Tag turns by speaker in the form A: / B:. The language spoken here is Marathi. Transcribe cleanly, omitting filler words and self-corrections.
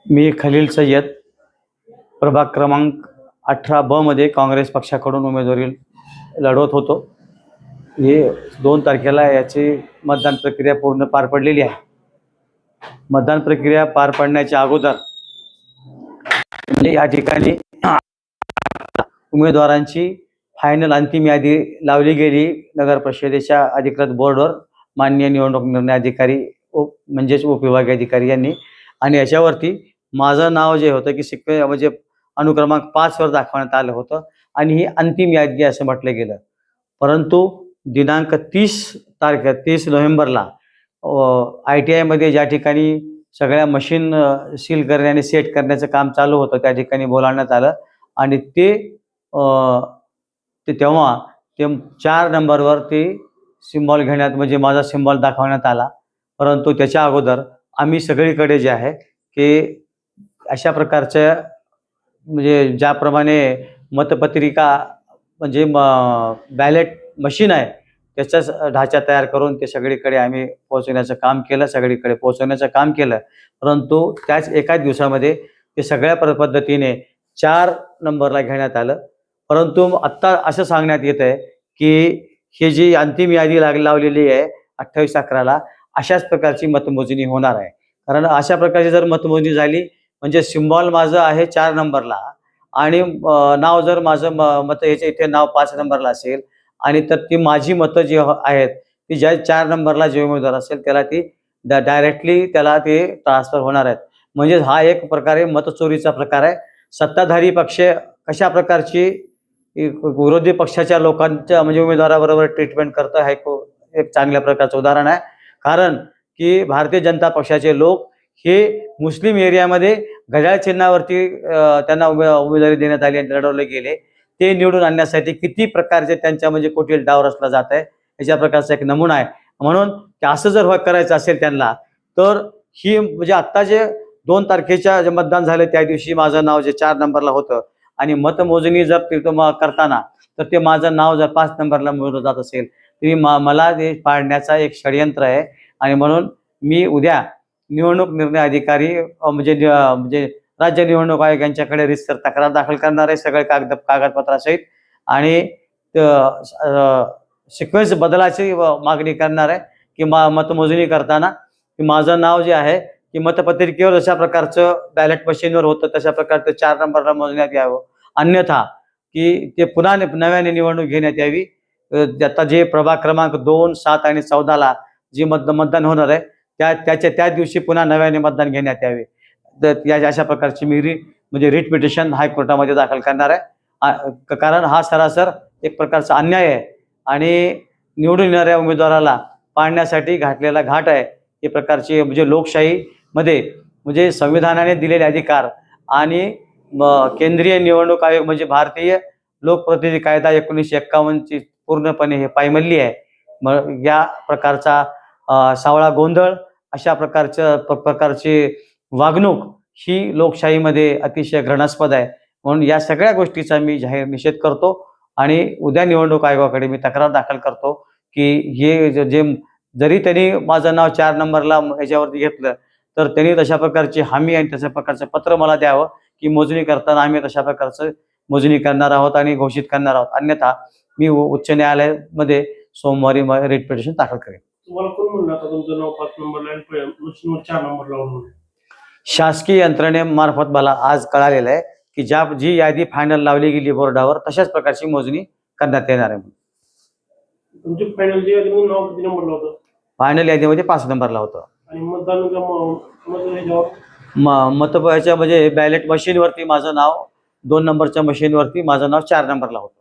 A: मी खलील सय्यद प्रभाग क्रमांक 18 ब मध्ये काँग्रेस पक्षाकडून उमेदवारी लढवत होतो। हे 2 तारखेला याची मतदान प्रक्रिया पूर्ण पार पडलेली आहे। मतदान प्रक्रिया पार पडण्याच्या अगोदर या ठिकाणी उमेदवारांची फायनल अंतिम यादी लावली गेली नगर परिषदेच्या अधिकृत बोर्डवर माननीय निवडणूक निर्णय अधिकारी म्हणजेच उपविभागीय अधिकारी यांनी, आणि याच्यावरती माझं नाव जे होतं की म्हणजे अनुक्रमांक 5 वर दाखवण्यात आलं होतं आणि ही अंतिम यादी असं म्हटलं गेलं। परंतु दिनांक 30 नोव्हेंबरला ITI मध्ये ज्या ठिकाणी सगळ्या मशीन सील करणे आणि सेट करण्याचं काम चालू होतं त्या ठिकाणी बोलावण्यात आलं आणि तेव्हा 4 नंबरवर ते सिम्बॉल घेण्यात म्हणजे माझा सिम्बॉल दाखवण्यात आला। परंतु त्याच्या अगोदर आम्ही सगळीकडे जे आहे की अशा प्रकारच्या म्हणजे ज्याप्रमाणे मतपत्रिका म्हणजे बॅलेट मशीन आहे त्याचाच ढाचा तयार करून ते सगळीकडे आम्ही पोहोचवण्याचं काम केलं, सगळीकडे पोहोचवण्याचं काम केलं। परंतु त्याच एकाच दिवसामध्ये ते सगळ्या पद्धतीने 4 नंबरला घेण्यात आलं। परंतु आत्ता असं सांगण्यात येत आहे की ही जी अंतिम यादी लावलेली आहे 28/11ला अशाच प्रकारची मतमोजणी होणार आहे। कारण अशा प्रकारची जर मतमोजणी झाली म्हणजे सिम्बॉल माझं आहे 4 नंबरला आणि नाव जर माझं मत याच्या इथे नाव 5 नंबरला असेल आणि तर ती माझी मतं जी आहेत ती ज्या 4 नंबरला जे उमेदवार असेल त्याला ती डायरेक्टली त्याला ते ट्रान्सफर होणार आहेत। म्हणजे हा एक प्रकारे मतचोरीचा प्रकार आहे। सत्ताधारी पक्ष कशा प्रकारची विरोधी पक्षाच्या लोकांच्या म्हणजे उमेदवाराबरोबर ट्रीटमेंट करतं हे एक चांगल्या प्रकारचं उदाहरण आहे। कारण की भारतीय जनता पक्षाचे लोक हे मुस्लिम एरियामध्ये घड्याळ चिन्हावरती त्यांना उमेदवारी देण्यात आली आणि लढवले गेले, ते निवडून आणण्यासाठी किती प्रकारचे त्यांच्या म्हणजे कुटील डाव रचला जात आहे याच्या प्रकारचा एक नमुना आहे। म्हणून असं जर करायचं असेल त्यांना तर ही म्हणजे आत्ता जे 2 तारखेच्या जे मतदान झालं त्या दिवशी माझं नाव जे 4 नंबरला होतं आणि मतमोजणी जर करताना तर ते माझं नाव जर 5 नंबरला मोजलं जात असेल तरी मला ते पाडण्याचा एक षडयंत्र आहे। आणि म्हणून मी उद्या निवडणूक निर्णय अधिकारी म्हणजे राज्य निवडणूक आयोग यांच्याकडे रितसर तक्रार दाखल करणार आहे सगळे कागदपत्रासहित आणि सिक्वेन्स बदलाची मागणी करणार आहे की मतमोजणी करताना की माझं नाव जे आहे की मतपत्रिकेवर जशा प्रकारचं बॅलेट मशीनवर होतं तशा प्रकारचं 4 नंबरला मोजण्यात यावं, अन्यथा की ते पुन्हा नव्याने निवडणूक घेण्यात यावी। आता जे प्रभाग क्रमांक 2, 7 आणि 14ला जी मतदान होणार आहे त्या दिवशी पुन्हा नव्याने मतदान घेण्यात यावे। तर या अशा प्रकारची मी म्हणजे रिट पिटिशन हायकोर्टामध्ये दाखल करणार आहे। कारण हा सरासर एक प्रकारचा अन्याय आहे आणि निवडून येणाऱ्या उमेदवाराला पाडण्यासाठी घातलेला घाट आहे। हे प्रकारची म्हणजे लोकशाहीमध्ये म्हणजे संविधानाने दिलेले अधिकार आणि केंद्रीय निवडणूक आयोग म्हणजे भारतीय लोकप्रतिनिधी कायदा 1951ची पूर्णपणे हे पायमल्ली आहे। या प्रकारचा सावळा गोंधळ अशा प्रकारची वागणूक ही लोकशाहीमध्ये अतिशय घृणास्पद आहे। म्हणून या सगळ्या गोष्टीचा मी जाहीर निषेध करतो आणि उद्या निवडणूक आयोगाकडे मी तक्रार दाखल करतो की हे जे जरी त्यांनी माझं नाव 4 नंबरला ह्याच्यावरती घेतलं तर त्यांनी तशा प्रकारची हमी आणि तशा प्रकारचं पत्र मला द्यावं की मोजणी करताना आम्ही तशा प्रकारचं मोजणी करणार आहोत आणि घोषित करणार आहोत, अन्यथा मी उच्च न्यायालयामध्ये सोमवारी रिट पिटिशन दाखल करेन।
B: तुम्हाला कोण म्हणलं आता तुमचं नाव 5 नंबरला आणि मशीनवर 4 नंबरला म्हणून?
A: शासकीय यंत्रणेमार्फत मला आज कळालेलं आहे की जी यादी फायनल लावली गेली बोर्डावर तशाच प्रकारची मोजणी करण्यात येणार आहे।
B: तुमची फायनल जी यादी नाव किती नंबरला होतं?
A: फायनल यादीमध्ये 5 नंबरला होतं
B: आणि मतदान
A: मतदानाच्या म्हणजे बॅलेट मशीनवरती माझं नाव 2 नंबरच्या मशीनवरती माझं नाव 4 नंबरला होतं।